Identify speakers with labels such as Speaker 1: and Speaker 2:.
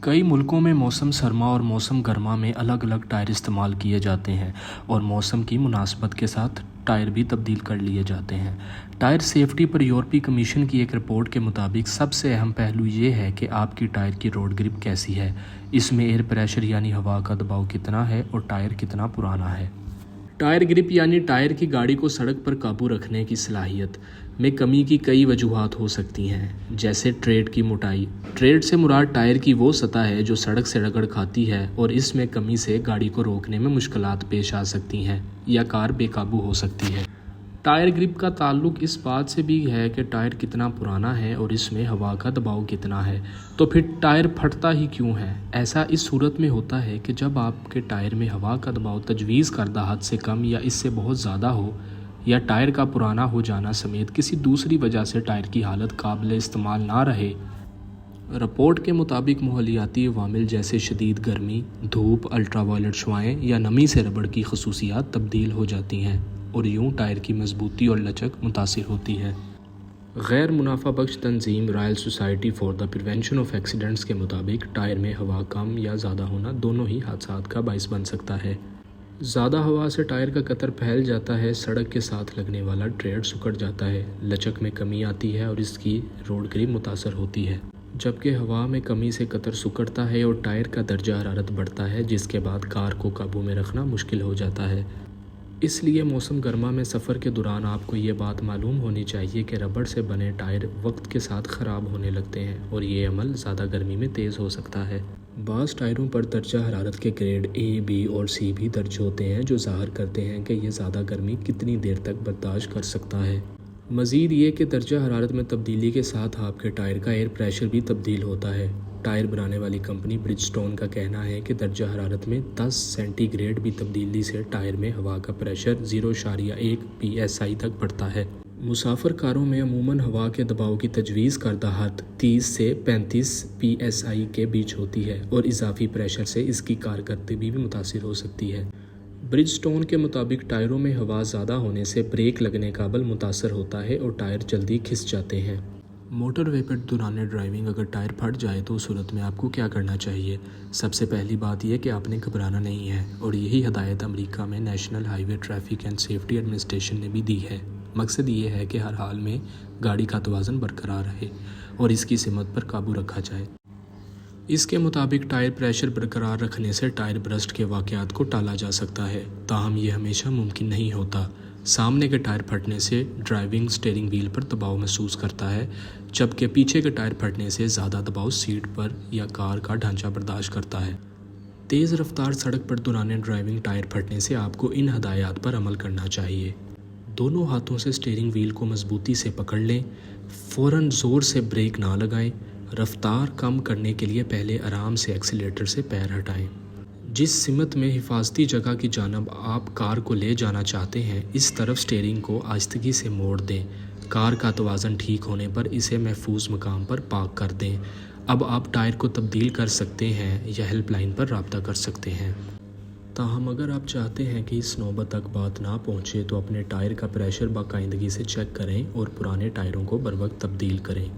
Speaker 1: कई मुल्कों में मौसम सरमा और मौसम गर्मा में अलग अलग टायर इस्तेमाल किए जाते हैं और मौसम की मुनासबत के साथ टायर भी तब्दील कर लिए जाते हैं। टायर सेफ्टी पर यूरोपीय कमीशन की एक रिपोर्ट के मुताबिक सबसे अहम पहलू ये है कि आपकी टायर की रोड ग्रिप कैसी है, इसमें एयर प्रेशर यानी हवा का दबाव कितना है और टायर कितना पुराना है। टायर ग्रिप यानी टायर की गाड़ी को सड़क पर काबू रखने की सलाहियत में कमी की कई वजूहात हो सकती हैं, जैसे ट्रेड की मोटाई। ट्रेड से मुराद टायर की वो सतह है जो सड़क से रगड़ खाती है और इसमें कमी से गाड़ी को रोकने में मुश्किलात पेश आ सकती हैं या कार बेकाबू हो सकती है। टायर ग्रिप का ताल्लुक इस बात से भी है कि टायर कितना पुराना है और इसमें हवा का दबाव कितना है। तो फिर टायर फटता ही क्यों है? ऐसा इस सूरत में होता है कि जब आपके टायर में हवा का दबाव तजवीज़ करदा हद से कम या इससे बहुत ज़्यादा हो, या टायर का पुराना हो जाना समेत किसी दूसरी वजह से टायर की हालत काबिल इस्तेमाल ना रहे। रिपोर्ट के मुताबिक माहौलियाती अवामिल जैसे शदीद गर्मी, धूप, अल्ट्रावायलेट शुआएँ या नमी से रबड़ की खसूसियात तब्दील हो जाती हैं और यूं टायर की मजबूती और लचक मुतासिर होती है। गैर मुनाफा बख्श तंजीम royal society for the prevention of accidents के मुताबिक टायर में हवा कम या ज़्यादा होना दोनों ही हादसात का बाइस बन सकता है। ज़्यादा हवा से टायर का कतर फैल जाता है, सड़क के साथ लगने वाला ट्रेड सिकुड़ जाता है, लचक में कमी आती है और इसकी रोड ग्रिप मुतासर होती है। जबकि हवा में कमी से कतर सिकुड़ता है और टायर का दर्जा हरारत बढ़ता है, जिसके बाद कार को काबू में रखना मुश्किल हो जाता है। इसलिए मौसम गर्मा में सफ़र के दौरान आपको ये बात मालूम होनी चाहिए कि रबड़ से बने टायर वक्त के साथ ख़राब होने लगते हैं और ये अमल ज़्यादा गर्मी में तेज़ हो सकता है। बाज़ टायरों पर दर्जा हरारत के ग्रेड ए, बी और सी भी दर्ज होते हैं, जो ज़ाहिर करते हैं कि ये ज़्यादा गर्मी कितनी देर तक बर्दाश्त कर सकता है। मज़ीद ये कि दर्जा हरारत में तब्दीली के साथ आपके टायर का एयर प्रेशर भी तब्दील होता है। टायर बनाने वाली कंपनी ब्रिजस्टोन का कहना है कि दर्जा हरारत में 10 सेंटीग्रेड भी तब्दीली से टायर में हवा का प्रेशर 0.1 psi तक बढ़ता है। मुसाफिर कारों में अमूमन हवा के दबाव की तजवीज़ करदा हद 30 से 35 psi के बीच होती है और इजाफी प्रेशर से इसकी कारकर्दगी भी मुतासिर हो सकती है। ब्रिजस्टोन के मुताबिक टायरों में हवा ज़्यादा होने से ब्रेक लगने का बल मुतासर होता है और टायर जल्दी खिंच जाते हैं। मोटरवे पर दौरान ड्राइविंग अगर टायर फट जाए तो उस सूरत में आपको क्या करना चाहिए? सबसे पहली बात यह कि आपने घबराना नहीं है और यही हदायत अमेरिका में national highway traffic and safety administration ने भी दी है। मकसद ये है कि हर हाल में गाड़ी का तवाज़ुन बरकरार रहे और इसकी सिमत पर काबू रखा जाए। इसके मुताबिक टायर प्रेशर बरकरार रखने से टायर बरस्ट के वाक़यात को टाला जा सकता है, ताहम ये हमेशा मुमकिन नहीं होता। सामने के टायर फटने से ड्राइविंग स्टीयरिंग व्हील पर दबाव महसूस करता है, जबकि पीछे के टायर फटने से ज़्यादा दबाव सीट पर या कार का ढांचा बर्दाश्त करता है। तेज़ रफ्तार सड़क पर दौरान ड्राइविंग टायर फटने से आपको इन हदायत पर अमल करना चाहिए। दोनों हाथों से स्टीयरिंग व्हील को मजबूती से पकड़ लें, फ़ौरन ज़ोर से ब्रेक ना लगाएं। रफ्तार कम करने के लिए पहले आराम से एक्सीलेटर से पैर हटाएं। जिस सिमत में हिफाजती जगह की जानब आप कार को ले जाना चाहते हैं, इस तरफ स्टीयरिंग को आहिस्तगी से मोड़ दें। कार का तवाज़ुन ठीक होने पर इसे महफूज मकाम पर पार्क कर दें। अब आप टायर को तब्दील कर सकते हैं या हेल्पलाइन पर रब्ता कर सकते हैं। ताहम अगर आप चाहते हैं कि इस नौबत तक बात ना पहुँचे तो अपने टायर का प्रेशर बाकायदगी से चेक करें और पुराने टायरों को बर वक्त तब्दील करें।